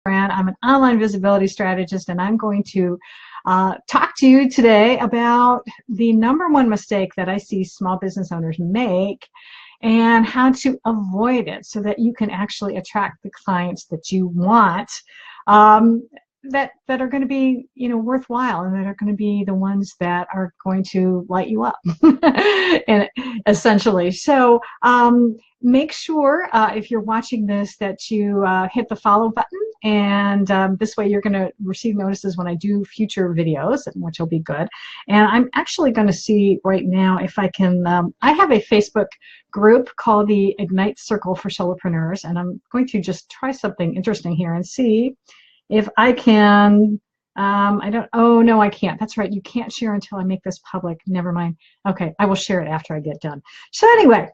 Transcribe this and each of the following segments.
Brand. I'm an online visibility strategist, and I'm going to talk to you today about the #1 mistake that I see small business owners make and how to avoid it so that you can actually attract the clients that you want, that are going to be, worthwhile, and that are going to be the ones that are going to light you up, and essentially. So make sure if you're watching this that you hit the follow button, and this way you're going to receive notices when I do future videos, which will be good. And I'm actually going to see right now if I can, I have a Facebook group called the Ignite Circle for Solopreneurs, and I'm going to just try something interesting here and see if I can. Oh no, I can't. That's right, you can't share until I make this public. Never mind. Okay, I will share it after I get done. So anyway,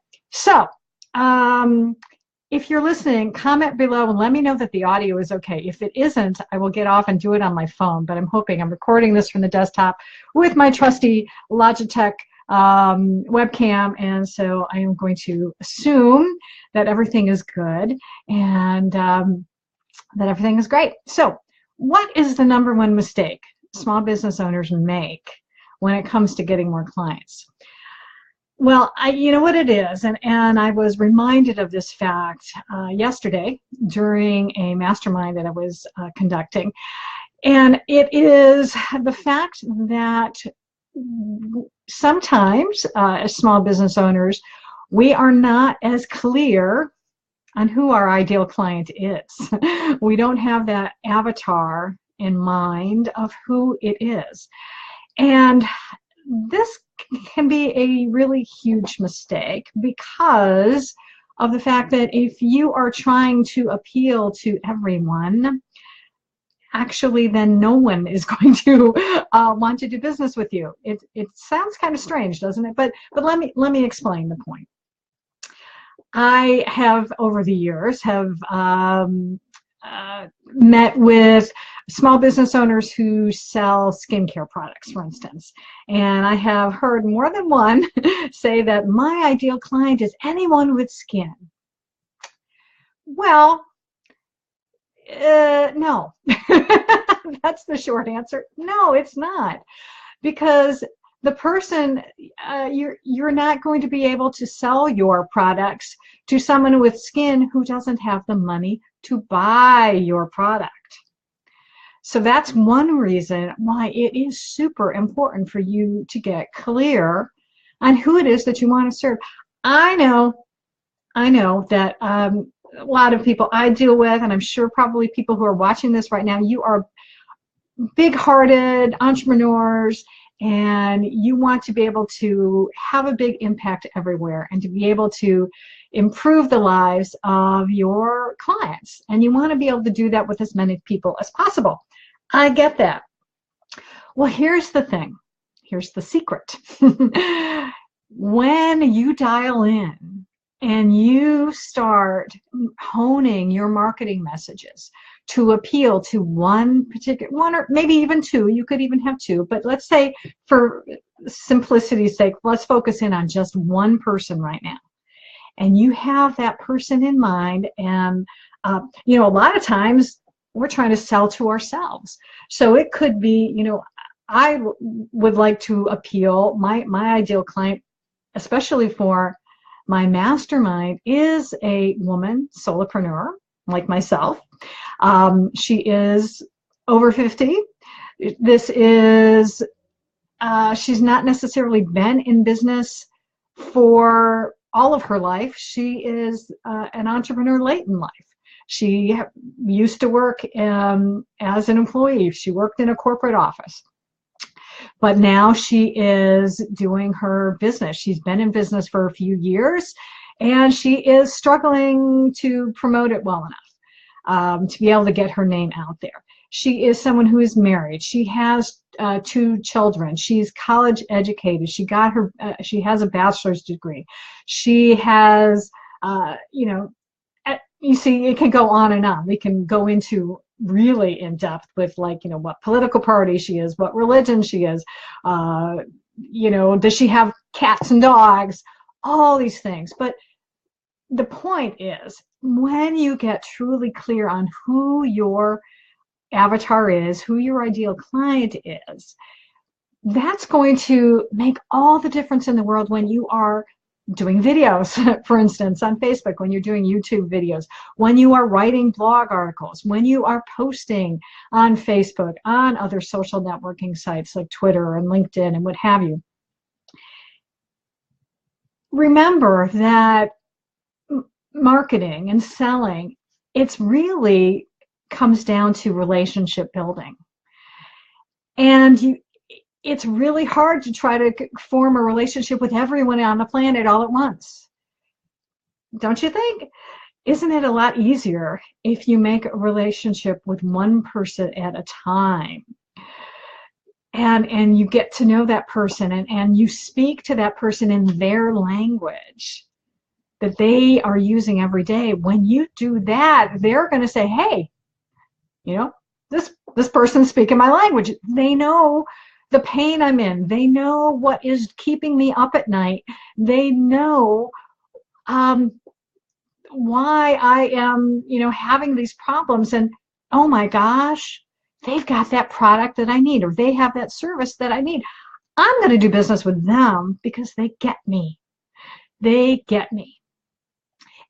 if you're listening, comment below and let me know that the audio is okay. If it isn't, I will get off and do it on my phone, but I'm recording this from the desktop with my trusty Logitech webcam, and so I am going to assume that everything is good and that everything is great. So what is the #1 mistake small business owners make when it comes to getting more clients? Well, you know what it is, and I was reminded of this fact yesterday during a mastermind that I was conducting, and it is the fact that sometimes as small business owners, we are not as clear on who our ideal client is. We don't have that avatar in mind of who it is. And this can be a really huge mistake because of the fact that if you are trying to appeal to everyone, actually then no one is going to want to do business with you. It sounds kind of strange, doesn't it? But let me explain the point. I have, over the years, met with small business owners who sell skincare products, for instance. And I have heard more than one say that my ideal client is anyone with skin. Well, no. That's the short answer. No, it's not. Because the person, you're not going to be able to sell your products to someone with skin who doesn't have the money to buy your product. So that's one reason why it is super important for you to get clear on who it is that you want to serve. I know that a lot of people I deal with, and I'm sure probably people who are watching this right now, you are big-hearted entrepreneurs, and you want to be able to have a big impact everywhere and to be able to improve the lives of your clients. And you want to be able to do that with as many people as possible. I get that. Well, here's the thing. Here's the secret. When you dial in and you start honing your marketing messages to appeal to one or maybe even two, you could even have two, but let's say for simplicity's sake, let's focus in on just one person right now. And you have that person in mind, and a lot of times we're trying to sell to ourselves. So it could be, I would like to appeal, my ideal client, especially for my mastermind, is a woman solopreneur like myself. She is over 50. This is, she's not necessarily been in business for all of her life. She is an entrepreneur late in life. She used to work as an employee. She worked in a corporate office. But now she is doing her business. She's been in business for a few years, and she is struggling to promote it well enough to be able to get her name out there. She is someone who is married. She has 2 children. She's college educated. She got her. She has a bachelor's degree. She has, you see, it can go on and on. We can go into really in depth with, like, what political party she is, what religion she is, does she have cats and dogs, all these things. But the point is, when you get truly clear on who your avatar is, who your ideal client is, that's going to make all the difference in the world when you are doing videos, for instance, on Facebook, when you're doing YouTube videos, when you are writing blog articles, when you are posting on Facebook, on other social networking sites like Twitter and LinkedIn and what have you. Remember that marketing and selling, it's really comes down to relationship building. And it's really hard to try to form a relationship with everyone on the planet all at once. Don't you think? Isn't it a lot easier if you make a relationship with one person at a time? And you get to know that person, and you speak to that person in their language that they are using every day. When you do that, they're going to say, hey, this person's speaking my language. They know the pain I'm in. They know what is keeping me up at night. They know why I am, having these problems. And oh my gosh, they've got that product that I need, or they have that service that I need. I'm going to do business with them because they get me. They get me.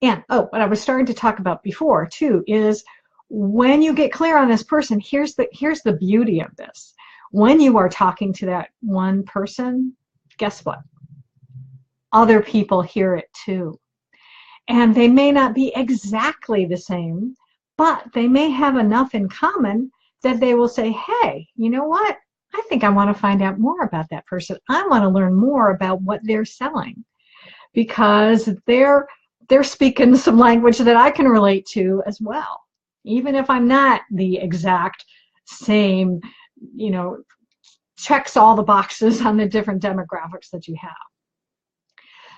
And what I was starting to talk about before too is when you get clear on this person, here's the beauty of this. When you are talking to that one person, guess what? Other people hear it too. And they may not be exactly the same, but they may have enough in common that they will say, hey, you know what? I think I want to find out more about that person. I want to learn more about what they're selling, because they're speaking some language that I can relate to as well, even if I'm not the exact same, checks all the boxes on the different demographics that you have.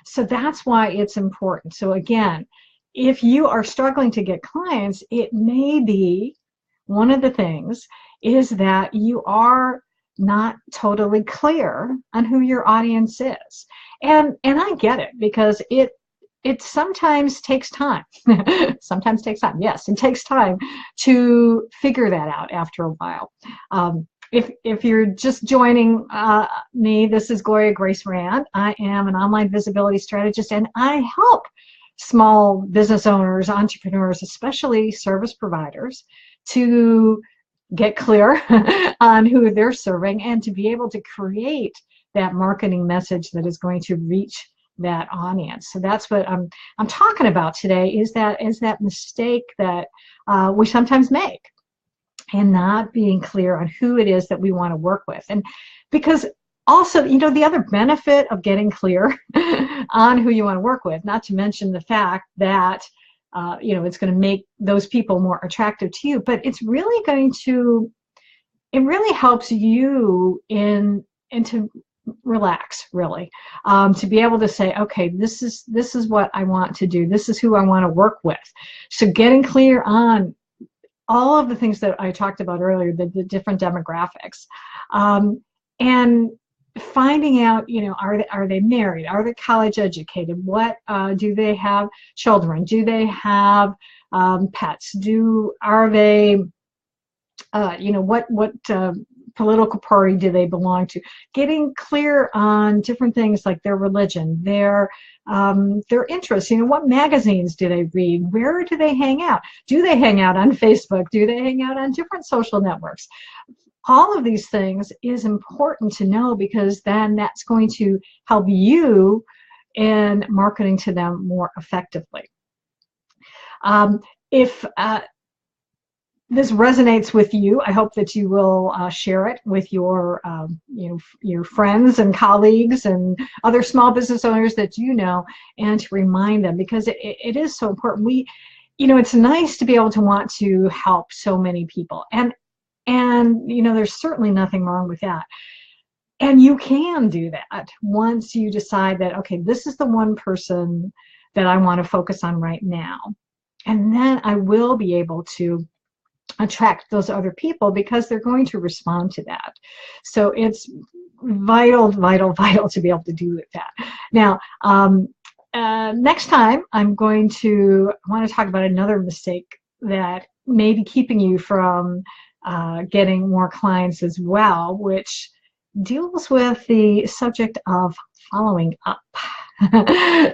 So that's why it's important. So again, if you are struggling to get clients, it may be one of the things is that you are not totally clear on who your audience is. And I get it, because it sometimes takes time. Sometimes takes time. Yes, it takes time to figure that out after a while. If you're just joining me, this is Gloria Grace Rand. I am an online visibility strategist, and I help small business owners, entrepreneurs, especially service providers, to get clear on who they're serving and to be able to create that marketing message that is going to reach that audience. So that's what I'm talking about today, is that mistake that we sometimes make, and not being clear on who it is that we want to work with. And because also, the other benefit of getting clear on who you want to work with, not to mention the fact that it's going to make those people more attractive to you, but it's really it really helps you to relax, really, to be able to say, okay, this is what I want to do. This is who I want to work with. So getting clear on all of the things that I talked about earlier, the different demographics, and finding out, are they married? Are they college educated? What do they have children? Do they have pets? Are they what political party do they belong to? Getting clear on different things like their religion, their interests. What magazines do they read? Where do they hang out? Do they hang out on Facebook? Do they hang out on different social networks? All of these things is important to know, because then that's going to help you in marketing to them more effectively. If this resonates with you, I hope that you will share it with your friends and colleagues and other small business owners that you know, and to remind them, because it is so important. It's nice to be able to want to help so many people, and there's certainly nothing wrong with that. And you can do that once you decide that, okay, this is the one person that I want to focus on right now, and then I will be able to attract those other people, because they're going to respond to that. So it's vital to be able to do that. Now, next time I want to talk about another mistake that may be keeping you from getting more clients as well, which deals with the subject of following up.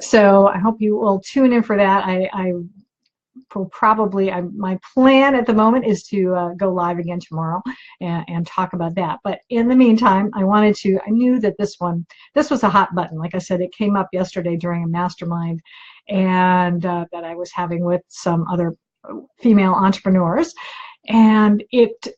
So I hope you will tune in for that. I will probably, my plan at the moment is to go live again tomorrow and talk about that. But in the meantime, I knew that this was a hot button. Like I said, it came up yesterday during a mastermind and that I was having with some other female entrepreneurs. And it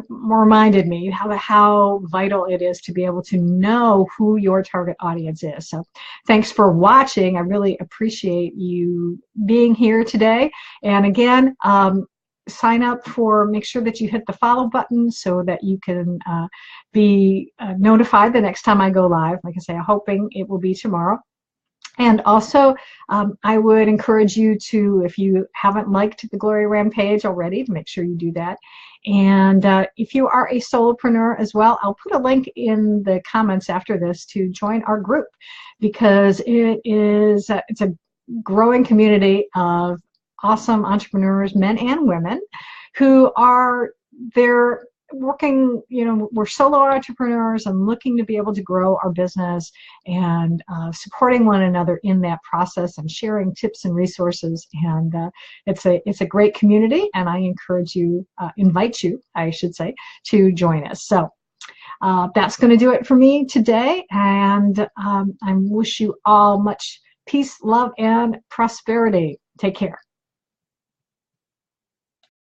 reminded me how vital it is to be able to know who your target audience is. So thanks for watching. I really appreciate you being here today. And again, make sure that you hit the follow button so that you can be notified the next time I go live. Like I say, I'm hoping it will be tomorrow. And also, I would encourage you to, if you haven't liked the Gloria Ram page already, to make sure you do that. And if you are a solopreneur as well, I'll put a link in the comments after this to join our group, because it's a growing community of awesome entrepreneurs, men and women, who are working, we're solo entrepreneurs and looking to be able to grow our business and supporting one another in that process and sharing tips and resources. And it's a great community, and I invite you, I should say, to join us. So that's going to do it for me today, and I wish you all much peace, love, and prosperity. Take care.